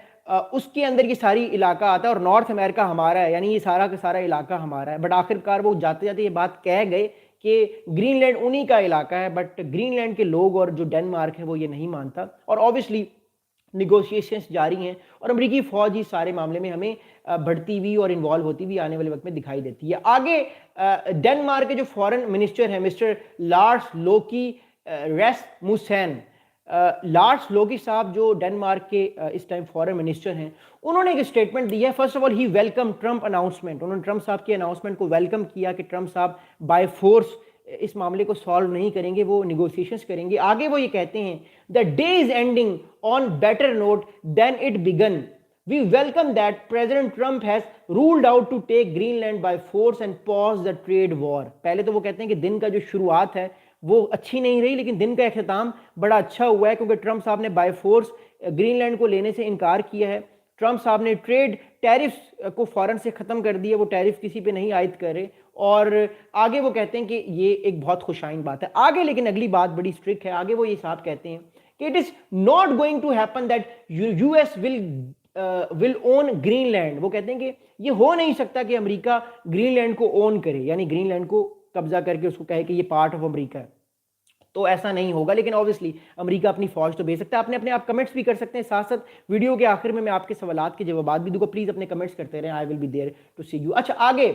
उसके अंदर ये सारी इलाका आता है और नॉर्थ अमेरिका हमारा है, यानी ये सारा का सारा इलाका हमारा है। बट आखिरकार वो जाते जाते ये बात कह गए कि ग्रीनलैंड उन्हीं का इलाका है, बट ग्रीनलैंड के लोग और जो डेनमार्क है वो ये नहीं मानता। और ऑब्वियसली निगोशिएशंस जारी हैं और अमेरिकी फौज इस सारे मामले में हमें बढ़ती हुई और इन्वॉल्व होती हुई आने वाले वक्त में दिखाई देती है। आगे डेनमार्क के जो फॉरेन मिनिस्टर हैं मिस्टर लार्स लोकी रेसमुसेन, लार्स लोकी साहब जो डेनमार्क के इस टाइम फॉरेन मिनिस्टर हैं, उन्होंने एक स्टेटमेंट दिया है। First of all he welcome Trump announcement. उन्होंने ट्रंप साहब के अनाउंसमेंट को वेलकम किया कि ट्रंप साहब बाय फोर्स इस मामले को सॉल्व नहीं करेंगे, वो निगोशिएशंस करेंगे। आगे वो ये कहते हैं the day is ending on better note than it began. We welcome that President Trump has ruled out to take Greenland by force and pause the trade war। पहले तो वो कहते हैं कि दिन का जो शुरुआत है वो अच्छी नहीं रही, लेकिन दिन का अख्ताम बड़ा अच्छा हुआ है क्योंकि ट्रंप साहब ने बाय फोर्स ग्रीनलैंड को लेने से इनकार किया है। ट्रंप साहब ने ट्रेड टैरिफ्स को फौरन से ख़त्म कर दिया, वो टैरिफ किसी पे नहीं आयद करे। और आगे वो कहते हैं कि ये एक बहुत खुशाइन बात है। आगे लेकिन अगली बात बड़ी स्ट्रिक्ट है। आगे वो ये साहब कहते हैं कि it is not going to happen that US will own Greenland. वो कहते हैं कि ये हो नहीं सकता कि अमेरिका ग्रीनलैंड को ओन करे, यानी ग्रीनलैंड को कब्जा करके उसको कहे कि ये पार्ट ऑफ अमेरिका है, तो ऐसा नहीं होगा। लेकिन ऑब्वियसली अमेरिका अपनी फौज तो भेज सकता है। अपने आप कमेंट्स भी कर सकते हैं, साथ साथ वीडियो के आखिर में मैं आपके सवालात के जवाब भी दूंगा। प्लीज अपने कमेंट्स करते रहें, I will be there to see you. अच्छा, आगे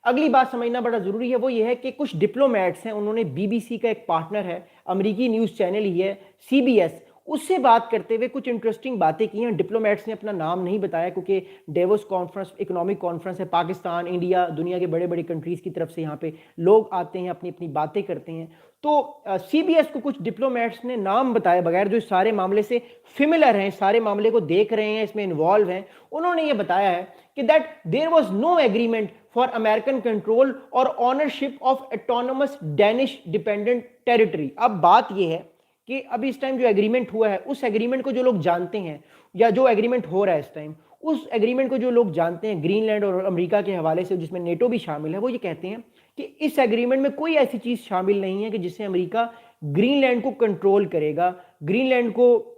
अगली बात समझना बड़ा जरूरी है, वो ये है कि कुछ डिप्लोमेट्स हैं, उन्होंने बीबीसी का एक पार्टनर है, अमेरिकी न्यूज़ चैनल ही है सीबीएस, उससे बात करते हुए कुछ इंटरेस्टिंग बातें की हैं। डिप्लोमेट्स ने अपना नाम नहीं बताया क्योंकि डेवोस कॉन्फ्रेंस इकोनॉमिक कॉन्फ्रेंस है, पाकिस्तान, इंडिया, दुनिया के बड़े बड़े कंट्रीज़ की तरफ से यहाँ पे लोग आते हैं, अपनी अपनी बातें करते हैं। तो सीबीएस को कुछ डिप्लोमेट्स ने नाम बताए बगैर, जो इस सारे मामले से फेमिलियर हैं, सारे मामले को देख रहे हैं, इसमें इन्वॉल्व हैं, उन्होंने ये बताया है कि that there was no agreement for American control और ownership of autonomous Danish dependent territory. अब बात यह है कि अभी इस टाइम जो एग्रीमेंट हुआ है, उस एग्रीमेंट को जो लोग जानते हैं, या जो एग्रीमेंट हो रहा है इस टाइम, उस एग्रीमेंट को जो लोग जानते हैं ग्रीनलैंड और अमेरिका के हवाले से, जिसमें नेटो भी शामिल है, वो ये कहते हैं कि इस एग्रीमेंट में कोई ऐसी चीज़ शामिल नहीं है कि जिससे अमेरिका ग्रीनलैंड को कंट्रोल करेगा, ग्रीनलैंड को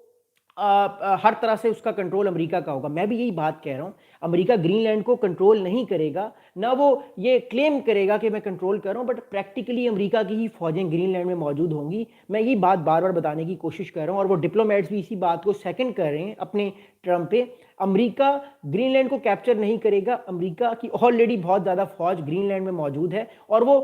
हर तरह से उसका कंट्रोल अमेरिका का होगा। मैं भी यही बात कह रहा हूँ, अमेरिका ग्रीनलैंड को कंट्रोल नहीं करेगा, ना वो ये क्लेम करेगा कि मैं कंट्रोल कर रहा हूँ, बट प्रैक्टिकली अमेरिका की ही फौजें ग्रीनलैंड में मौजूद होंगी। मैं ये बात बार बार बताने की कोशिश कर रहा हूँ और वो डिप्लोमेट्स भी इसी बात को सेकंड कर रहे हैं अपने ट्रंप पे। अमेरिका ग्रीनलैंड को कैप्चर नहीं करेगा, अमेरिका की ऑलरेडी बहुत ज़्यादा फौज ग्रीनलैंड में मौजूद है और वो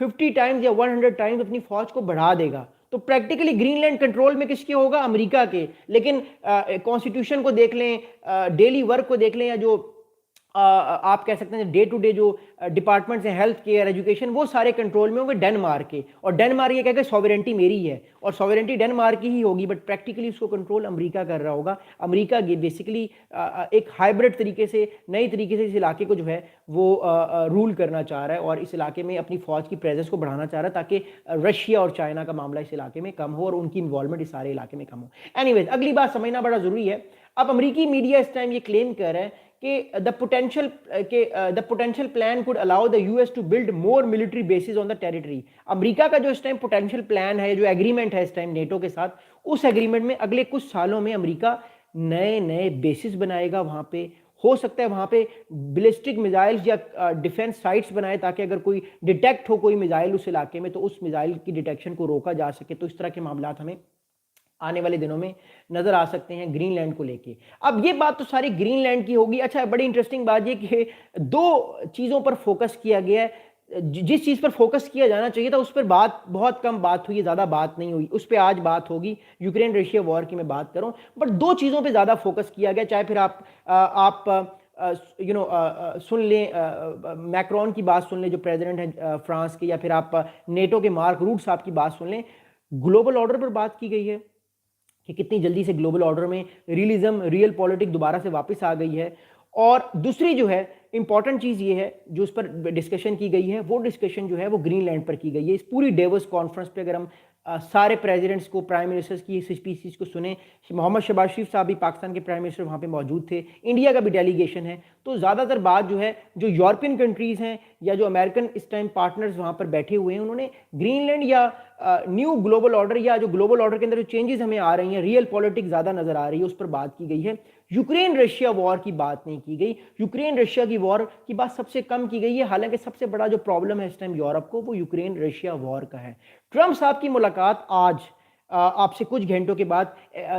50 टाइम्स या 100 टाइम्स अपनी फौज को बढ़ा देगा। तो प्रैक्टिकली ग्रीनलैंड कंट्रोल में किसके होगा? अमेरिका के। लेकिन कॉन्स्टिट्यूशन को देख लें, डेली वर्क को देख लें, या जो आप कह सकते हैं डे टू डे जो डिपार्टमेंट्स हैं, हेल्थ केयर, एजुकेशन, वो सारे कंट्रोल में होंगे डेनमार्क के। और डेनमार्क ये कहेगा सॉवरेंटी मेरी है और सॉवरेंटी डेनमार्क की ही होगी, बट प्रैक्टिकली उसको कंट्रोल अमेरिका कर रहा होगा। अमेरिका बेसिकली एक हाइब्रिड तरीके से, नई तरीके से इस इलाके को जो है वो रूल करना चाह रहा है और इस इलाके में अपनी फौज की प्रेजेंस को बढ़ाना चाह रहा है ताकि रशिया और चाइना का मामला इस इलाके में कम हो और उनकी इन्वॉल्वमेंट इस सारे इलाके में कम हो। एनीवेज, अगली बात समझना बड़ा जरूरी है। अब अमेरिकी मीडिया इस टाइम ये क्लेम कर रहा है कि the potential plan could allow the US to build more military bases on the territory. America का जो इस टाइम पोटेंशियल प्लान है, जो एग्रीमेंट है इस टाइम नेटो के साथ, उस एग्रीमेंट में अगले कुछ सालों में अमेरिका नए नए बेसिस बनाएगा। वहां पे हो सकता है वहां पे बैलिस्टिक मिसाइल्स या डिफेंस साइट्स बनाए ताकि अगर कोई डिटेक्ट हो कोई मिसाइल उस इलाके में तो उस मिसाइल की डिटेक्शन को रोका जा सके। तो इस तरह के मामला हमें आने वाले दिनों में नजर आ सकते हैं ग्रीनलैंड को लेके। अब ये बात तो सारी ग्रीनलैंड की होगी। अच्छा, बड़ी इंटरेस्टिंग बात ये कि दो चीज़ों पर फोकस किया गया है। जिस चीज़ पर फोकस किया जाना चाहिए था उस पर बात बहुत कम बात हुई, ज़्यादा बात नहीं हुई। उस पर आज बात होगी, यूक्रेन रशिया वॉर की मैं बात करूं, बट दो चीज़ों पे ज़्यादा फोकस किया गया। चाहे फिर आप सुन लें, मैक्रोन की बात सुन लें जो प्रेसिडेंट हैं फ्रांस के, या फिर आप नेटो के मार्क रूट साहब की बात सुन लें। ग्लोबल ऑर्डर पर बात की गई है कि कितनी जल्दी से ग्लोबल ऑर्डर में रियलिज्म, रियल पॉलिटिक्स दोबारा से वापस आ गई है। और दूसरी जो है इंपॉर्टेंट चीज़ ये है जो उस पर डिस्कशन की गई है, वो डिस्कशन जो है वो ग्रीनलैंड पर की गई है। इस पूरी डेवोस कॉन्फ्रेंस पे अगर हम सारे प्रेसिडेंट्स को, प्राइम मिनिस्टर्स की स्पीचेस को सुने, मोहम्मद शहबाज शरीफ साहब भी पाकिस्तान के प्राइम मिनिस्टर वहाँ पे मौजूद थे, इंडिया का भी डेलीगेशन है, तो ज़्यादातर बात जो है जो यूरोपियन कंट्रीज़ हैं या जो अमेरिकन इस टाइम पार्टनर्स वहाँ पर बैठे हुए हैं, उन्होंने ग्रीनलैंड या न्यू ग्लोबल ऑर्डर या जो ग्लोबल ऑर्डर के अंदर जो चेंजेस हमें आ रही हैं, रियल पॉलिटिक्स ज़्यादा नज़र आ रही है, उस पर बात की गई है। यूक्रेन रशिया वॉर की बात नहीं की गई। यूक्रेन रशिया की वॉर की बात सबसे कम की गई है, हालांकि सबसे बड़ा जो प्रॉब्लम है इस टाइम यूरोप को, वो यूक्रेन रशिया वॉर का है। ट्रंप साहब की मुलाकात आज आपसे कुछ घंटों के बाद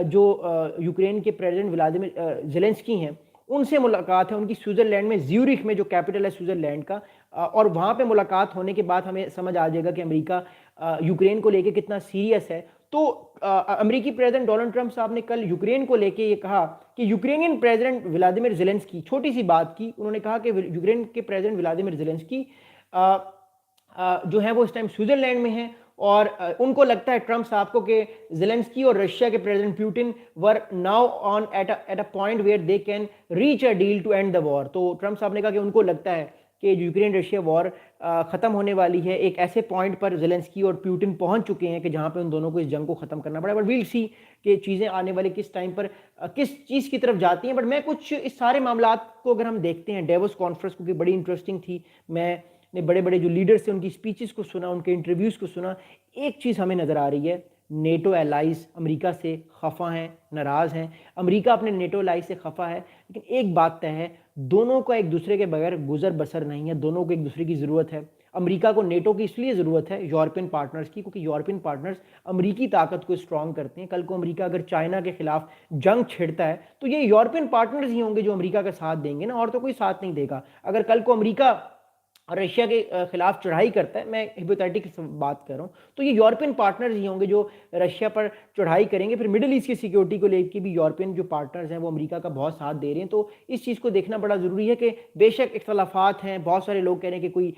जो यूक्रेन के प्रेसिडेंट व्लादिमीर ज़ेलेंस्की हैं उनसे मुलाकात है उनकी स्विट्जरलैंड में, ज्यूरिख में, जो कैपिटल है स्विट्जरलैंड का। और वहाँ पे मुलाकात होने के बाद हमें समझ आ जाएगा कि अमेरिका यूक्रेन को लेके कितना सीरियस है। तो अमेरिकी प्रेसिडेंट डोनाल्ड ट्रंप साहब ने कल यूक्रेन को लेके ये कहा कि यूक्रेनियन प्रेसिडेंट व्लादिमीर ज़ेलेंस्की, छोटी सी बात की, उन्होंने कहा कि यूक्रेन के प्रेसिडेंट व्लादिमीर ज़ेलेंस्की जो है वो इस टाइम स्विट्जरलैंड में हैं और उनको लगता है ट्रम्प साहब को कि ज़ेलेंस्की और रशिया के president Putin were now on at a point where they can reach a deal to end the war. तो ट्रम्प साहब ने कहा कि उनको लगता है कि यूक्रेन रशिया वॉर ख़त्म होने वाली है, एक ऐसे पॉइंट पर ज़ेलेंस्की और पुतिन पहुंच चुके हैं कि जहां पे उन दोनों को इस जंग को ख़त्म करना पड़ा। बट वील सी कि चीज़ें आने वाले किस टाइम पर किस चीज़ की तरफ जाती हैं। बट मैं कुछ इस सारे मामला को अगर हम देखते हैं, डेवोस कॉन्फ्रेंस क्योंकि बड़ी इंटरेस्टिंग थी, मैं ने बड़े बड़े जो लीडर्स थे उनकी स्पीचेस को सुना, उनके इंटरव्यूज़ को सुना। एक चीज़ हमें नज़र आ रही है, नेटो एलाइज अमेरिका से खफा हैं, नाराज़ हैं। अमेरिका अपने नेटो एलाइज से खफा है, लेकिन एक बात तय है, दोनों का एक दूसरे के बगैर गुजर बसर नहीं है, दोनों को एक दूसरे की ज़रूरत है। अमेरिका को नेटो की इसलिए ज़रूरत है यूरोपियन पार्टनर्स की, क्योंकि यूरोपियन पार्टनर्स अमेरिकी ताकत को स्ट्रॉन्ग करते हैं। कल को अमेरिका अगर चाइना के खिलाफ जंग छेड़ता है तो ये यूरोपियन पार्टनर्स ही होंगे जो अमेरिका का साथ देंगे ना, और तो कोई साथ नहीं देगा। अगर कल को अमेरिका रशिया के खिलाफ चढ़ाई करता है, मैं हिपोथेटिकल बात कर रहा हूँ, तो ये यूरोपियन पार्टनर्स ही होंगे जो रशिया पर चढ़ाई करेंगे। फिर मिडिल ईस्ट की सिक्योरिटी को लेकर भी यूरोपियन जो पार्टनर्स हैं वो अमेरिका का बहुत साथ दे रहे हैं। तो इस चीज़ को देखना बड़ा ज़रूरी है कि बेशक इख्तलाफात हैं, बहुत सारे लोग कह रहे हैं कि कोई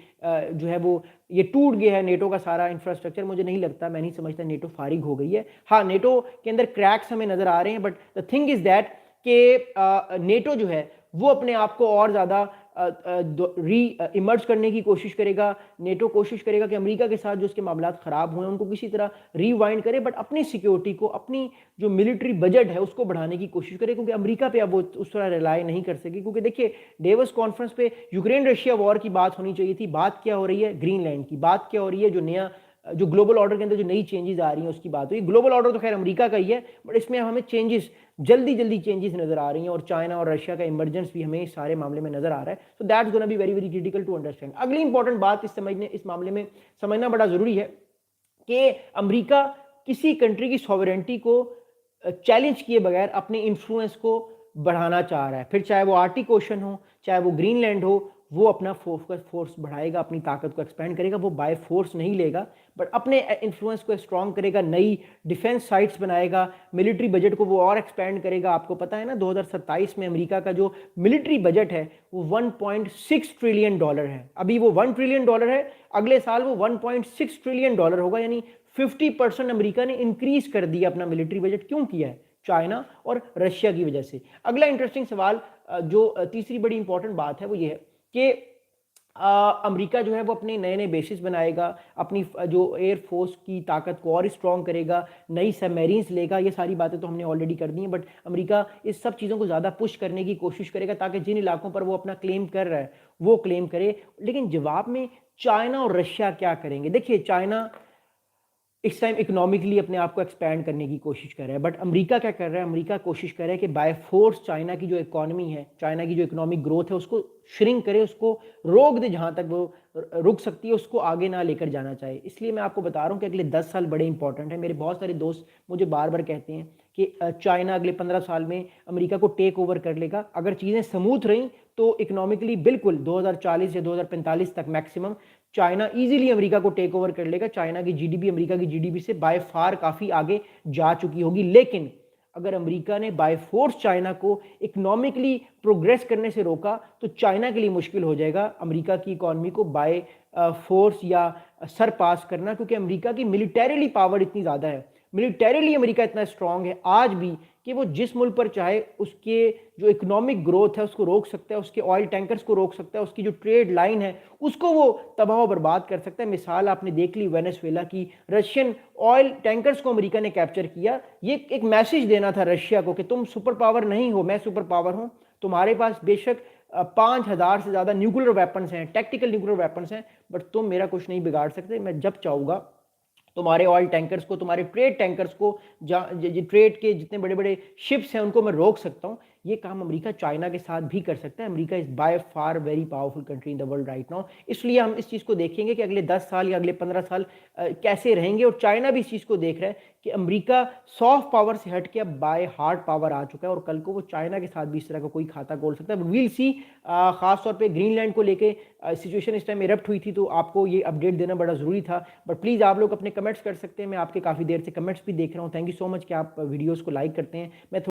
जो है वो ये टूट गया है नेटो का सारा इंफ्रास्ट्रक्चर। मुझे नहीं लगता, मैं नहीं समझता नेटो फारिग हो गई है। हाँ, नेटो के अंदर क्रैक्स हमें नज़र आ रहे हैं, but the thing is that कि नेटो जो है वो अपने आप को और ज़्यादा री इमर्ज करने की कोशिश करेगा। नेटो कोशिश करेगा कि अमेरिका के साथ जो उसके मामलात ख़राब हुए हैं उनको किसी तरह रीवाइंड करे, बट अपनी सिक्योरिटी को, अपनी जो मिलिट्री बजट है उसको बढ़ाने की कोशिश करे, क्योंकि अमेरिका पे अब वो उस तरह रिलाई नहीं कर सके। क्योंकि देखिए, डेवोस कॉन्फ्रेंस पे यूक्रेन रशिया वॉर की बात होनी चाहिए थी, बात क्या हो रही है, ग्रीनलैंड की बात क्या हो रही है, जो नया जो ग्लोबल ऑर्डर के अंदर जो नई चेंजेस आ रही हैं उसकी बात हुई। ग्लोबल ऑर्डर तो खैर अमेरिका का ही है, बट इसमें हमें चेंजेस जल्दी जल्दी चेंजेस नजर आ रही हैं, और चाइना और रशिया का इमरजेंस भी हमें इस सारे मामले में नजर आ रहा है। So that's gonna be very very critical to understand. अगली इंपॉर्टेंट बात इस मामले में समझना बड़ा जरूरी है कि अमेरिका किसी कंट्री की सॉवरेंटी को चैलेंज किए बगैर अपने इन्फ्लुएंस को बढ़ाना चाह रहा है। फिर चाहे वो आर्टिक ओशन हो, चाहे वो ग्रीनलैंड हो, वो अपना फोर्स बढ़ाएगा, अपनी ताकत को एक्सपेंड करेगा। वो बाय फोर्स नहीं लेगा, बट अपने इन्फ्लुएंस को स्ट्रॉन्ग करेगा, नई डिफेंस साइट्स बनाएगा, मिलिट्री बजट को वो और एक्सपेंड करेगा। आपको पता है ना, 2027 में अमेरिका का जो मिलिट्री बजट है वो $1.6 ट्रिलियन है। अभी वो $1 ट्रिलियन है, अगले साल वो $1.6 ट्रिलियन होगा, यानी 50% अमेरिका ने इंक्रीज कर दिया अपना मिलिट्री बजट। क्यों किया है? चाइना और रशिया की वजह से। अगला इंटरेस्टिंग सवाल, जो तीसरी बड़ी इंपॉर्टेंट बात है वो ये है कि अमेरिका जो है वो अपने नए नए बेसिस बनाएगा, अपनी जो एयरफोर्स की ताकत को और स्ट्रॉन्ग करेगा, नई सबमरीन्स लेगा। ये सारी बातें तो हमने ऑलरेडी कर दी हैं, बट अमेरिका इस सब चीज़ों को ज़्यादा पुश करने की कोशिश करेगा ताकि जिन इलाकों पर वो अपना क्लेम कर रहा है वो क्लेम करे। लेकिन जवाब में चाइना और रशिया क्या करेंगे? देखिए, चाइना इस टाइम इकोनॉमिकली अपने आप को एक्सपैंड करने की कोशिश कर रहा है, बट अमेरिका क्या कर रहा है? अमेरिका कोशिश कर रहा है कि बाय फोर्स चाइना की जो इकोनॉमी है, चाइना की जो इकोनॉमिक ग्रोथ है उसको श्रिंक करे, उसको रोक दे, जहां तक वो रुक सकती है उसको आगे ना लेकर जाना चाहे। इसलिए मैं आपको बता रहा हूँ कि अगले 10 साल बड़े इंपॉर्टेंट है। मेरे बहुत सारे दोस्त मुझे बार बार कहते हैं कि चाइना अगले 15 साल में अमेरिका को टेक ओवर कर लेगा। अगर चीज़ें स्मूथ रहीं तो इकोनॉमिकली बिल्कुल 2040 या 2045 तक मैक्सिमम चाइना इजीली अमेरिका को टेक ओवर कर लेगा। चाइना की जीडीपी अमेरिका की जीडीपी से बाय फार काफी आगे जा चुकी होगी। लेकिन अगर अमेरिका ने बाय फोर्स चाइना को इकोनॉमिकली प्रोग्रेस करने से रोका तो चाइना के लिए मुश्किल हो जाएगा अमेरिका की इकोनॉमी को बाय फोर्स या सरपास करना, क्योंकि अमेरिका की मिलिटरीली पावर इतनी ज्यादा है, मिलिटरीली अमेरिका इतना स्ट्रांग है आज भी कि वो जिस मुल्क पर चाहे उसके जो इकोनॉमिक ग्रोथ है उसको रोक सकता है, उसके ऑयल टैंकर्स को रोक सकता है, उसकी जो ट्रेड लाइन है उसको वो तबाह बर्बाद कर सकता है। मिसाल आपने देख ली वेनेजुएला की, रशियन ऑयल टैंकर्स को अमेरिका ने कैप्चर किया। ये एक मैसेज देना था रशिया को कि तुम सुपर पावर नहीं हो, मैं सुपर पावर हूं। तुम्हारे पास बेशक 5,000 से ज्यादा न्यूक्लियर वेपन्स हैं, टैक्टिकल न्यूक्लियर वेपन्स हैं, बट तुम मेरा कुछ नहीं बिगाड़ सकते। मैं जब चाहूंगा तुम्हारे ऑयल टैंकर्स को, तुम्हारे ट्रेड टैंकर्स को, ट्रेड के जितने बड़े बड़े शिप्स हैं उनको मैं रोक सकता हूं। ये काम अमेरिका चाइना के साथ भी कर सकता है। America is by far very powerful country in the world right now. इसलिए हम इस चीज़ को देखेंगे कि अगले 10 साल या अगले 15 साल कैसे रहेंगे। और चाइना भी इस चीज़ को देख रहा है कि अमेरिका सॉफ्ट पावर से हट के अब बाय हार्ड पावर आ चुका है, और कल को वो चाइना के साथ भी इस तरह का कोई खाता खोल सकता है। वील सी। खासतौर पर ग्रीनलैंड को लेके सिचुएशन इस टाइम इरप्ट हुई थी, तो आपको ये अपडेट देना बड़ा ज़रूरी था। बट प्लीज़ आप लोग अपने कमेंट्स कर सकते हैं, मैं आपके काफ़ी देर से कमेंट्स भी देख रहा हूँ। थैंक यू सो मच कि आप वीडियोज़ को लाइक करते हैं। मैं